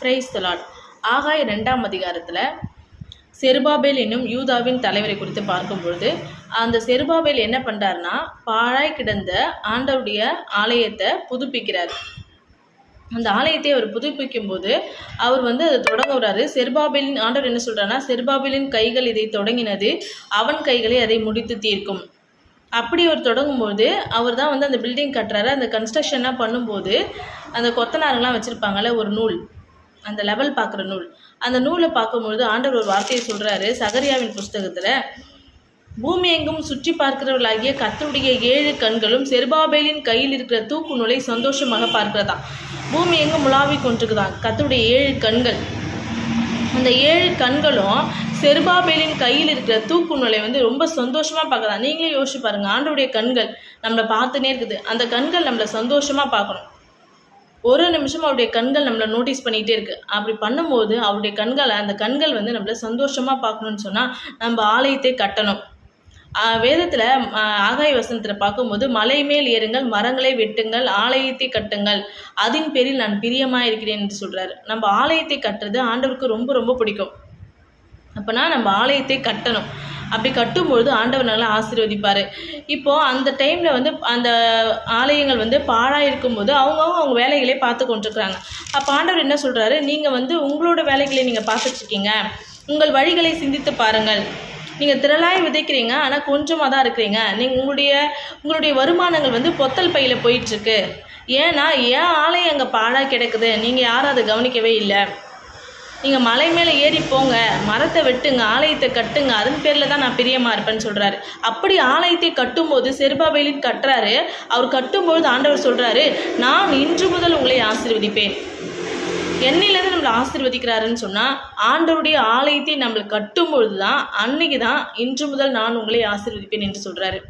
Praise the Lord. ஆகாய 2ஆம் அதிகாரத்தில் செருபாபேல் என்னும் யூதாவின் தலைவரை குறித்து பார்க்கும்பொழுது, அந்த செருபாபேல் என்ன பண்ணுறாருன்னா, பாழாய் கிடந்த ஆண்டவருடைய ஆலயத்தை புதுப்பிக்கிறார். அந்த ஆலயத்தை அவர் புதுப்பிக்கும் போது அவர் அதை தொடங்குறாரு. செருபாபேலின் ஆண்டவர் என்ன சொல்கிறாருன்னா, செருபாபேலின் கைகள் இதை தொடங்கினது, அவன் கைகளை அதை முடித்து தீர்க்கும். அப்படி அவர் தொடங்கும்போது அவர் தான் அந்த பில்டிங் கட்டுறாரு. அந்த கன்ஸ்ட்ரக்ஷன்லாம் பண்ணும்போது அந்த கொத்தனாருங்களாம் வச்சுருப்பாங்கள்ல, ஒரு நூல், அந்த லெவல் பார்க்குற நூல், அந்த நூலை பார்க்கும்பொழுது ஆண்டவர் ஒரு வார்த்தையை சொல்கிறாரு சகரியாவின் புஸ்தகத்தில், பூமி எங்கும் சுற்றி பார்க்கிறவர்களாகிய கர்த்தருடைய 7 கண்களும் செருபாபேலின் கையில் இருக்கிற தூக்கு நூலை சந்தோஷமாக பார்க்கிறதா. பூமி எங்கும் உலாவி கொண்டிருக்குதான் கர்த்தருடைய 7 கண்கள். அந்த 7 கண்களும் செருபாபேலின் கையில் இருக்கிற தூக்கு நூலை ரொம்ப சந்தோஷமாக பார்க்குறதா. நீங்களே யோசிச்சு பாருங்கள், ஆண்டவருடைய கண்கள் நம்மளை பார்த்துனே இருக்குது. அந்த கண்கள் நம்மளை சந்தோஷமாக பார்க்கணும். ஒரு நிமிஷம் அவருடைய கண்கள் நம்மளை நோட்டீஸ் பண்ணிகிட்டே இருக்குது. அப்படி பண்ணும்போது அவருடைய கண்களை, அந்த கண்கள் நம்மளை சந்தோஷமாக பார்க்கணுன்னு சொன்னால் நம்ம ஆலயத்தை கட்டணும். வேதத்தில் ஆகாய வசனத்தில் பார்க்கும்போது, மலை மேல் ஏறுங்கள், மரங்களை வெட்டுங்கள், ஆலயத்தை கட்டுங்கள், அதன் பேரில் நான் பிரியமாக இருக்கிறேன் என்று சொல்கிறாரு. நம்ம ஆலயத்தை கட்டுறது ஆண்டவருக்கு ரொம்ப ரொம்ப பிடிக்கும். அப்போனா நம்ம ஆலயத்தை கட்டணும். அப்படி கட்டும்பொழுது ஆண்டவர் நல்லா ஆசீர்வதிப்பார். இப்போது அந்த டைமில் அந்த ஆலயங்கள் பாழாக இருக்கும்போது அவங்க வேலைகளே பார்த்து கொண்டிருக்கிறாங்க. அப்போ ஆண்டவர் என்ன சொல்கிறாரு, நீங்கள் உங்களோட வேலைகளை நீங்கள் பார்த்துட்ருக்கீங்க, உங்கள் வழிகளை சிந்தித்து பாருங்கள். நீங்கள் திரளாய் விதைக்கிறீங்க, ஆனால் கொஞ்சமாக தான் இருக்கிறீங்க. நீங்கள் உங்களுடைய வருமானங்கள் பொத்தல் பையில் போயிட்டுருக்கு. ஏன்னா ஏன் ஆலயம் அங்கே பாழாக கிடக்குது, நீங்கள் யாரும் அதை கவனிக்கவே இல்லை. நீங்கள் மலை மேலே ஏறி போங்க, மரத்தை வெட்டுங்க, ஆலயத்தை கட்டுங்க, அதன் பேரில் தான் நான் பிரியமாக இருப்பேன்னு சொல்கிறாரு. அப்படி ஆலயத்தை கட்டும்போது செருபாபேலின் கட்டுறாரு. அவர் கட்டும்போது ஆண்டவர் சொல்கிறாரு, நான் இன்று முதல் உங்களை ஆசீர்வதிப்பேன். என்னையிலேருந்து நம்மளை ஆசீர்வதிக்கிறாருன்னு சொன்னால், ஆண்டவருடைய ஆலயத்தை நம்மளுக்கு கட்டும்பொழுது தான், அன்னைக்கு தான் இன்று முதல் நான் உங்களை ஆசீர்வதிப்பேன் என்று சொல்கிறாரு.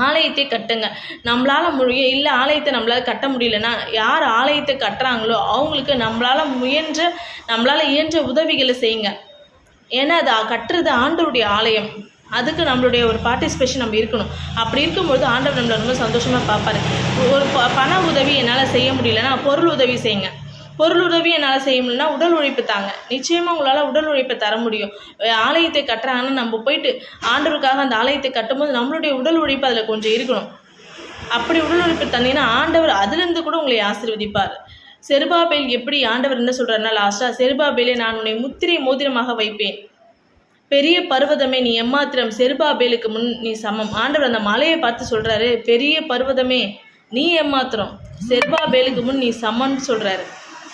ஆலயத்தை கட்டுங்க. நம்மளால் முடியும் இல்லை, ஆலயத்தை நம்மளால் கட்ட முடியலன்னா, யார் ஆலயத்தை கட்டுறாங்களோ அவங்களுக்கு நம்மளால் இயன்ற உதவிகளை செய்யுங்க. ஏன்னா அது கட்டுறது ஆண்டவருடைய ஆலயம். அதுக்கு நம்மளுடைய ஒரு பார்ட்டிசிபேஷன் நம்ம இருக்கணும். அப்படி இருக்கும்போது ஆண்டவர் நம்மளை ரொம்ப சந்தோஷமாக பார்ப்பாரு. ஒரு பண உதவி என்னால் செய்ய முடியலன்னா பொருள் உதவி செய்யுங்க. பொருள் உதவி என்னால் செய்ய முடியலன்னா உடல் உழைப்பு தாங்க. நிச்சயமாக உங்களால் உடல் உழைப்பை தர முடியும். ஆலயத்தை கட்டுறாங்கன்னா நம்ம போயிட்டு ஆண்டவருக்காக அந்த ஆலயத்தை கட்டும்போது நம்மளுடைய உடல் உழைப்பு அதில் கொஞ்சம் இருக்கணும். அப்படி உடல் உழைப்பு தந்தீங்கன்னா ஆண்டவர் அதுலேருந்து கூட உங்களை ஆசீர்வதிப்பார். செருபாபேல் எப்படி ஆண்டவர் என்ன சொல்கிறாருன்னா, லாஸ்ட்டாக செருபாபேலே நான் உன்னை முத்திரை மோதிரமாக வைப்பேன், பெரிய பர்வதமே நீ எம்மாத்திரம், செருபாபேலுக்கு முன் நீ சமம். ஆண்டவர் அந்த மலையை பார்த்து சொல்கிறாரு, பெரிய பர்வதமே நீ எம்மாத்திரம், செருபாபேலுக்கு முன் நீ சமன்னு சொல்கிறாரு.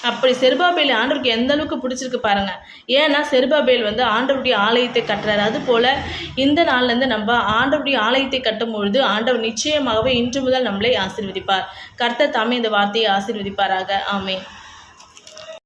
அப்படி செருபாபேல் ஆண்டவருக்கு எந்த அளவுக்கு பிடிச்சிருக்கு பாருங்கள். ஏன்னா செருபாபேல் ஆண்டவருடைய ஆலயத்தை கட்டுறாரு. அதுபோல் இந்த நாள்லேருந்து நம்ம ஆண்டவருடைய ஆலயத்தை கட்டும் பொழுது ஆண்டவர் நிச்சயமாகவே இன்று முதல் நம்மளை ஆசீர்வதிப்பார். கர்த்தர் தாமே இந்த வார்த்தையை ஆசீர்வதிப்பாராக. ஆமென்.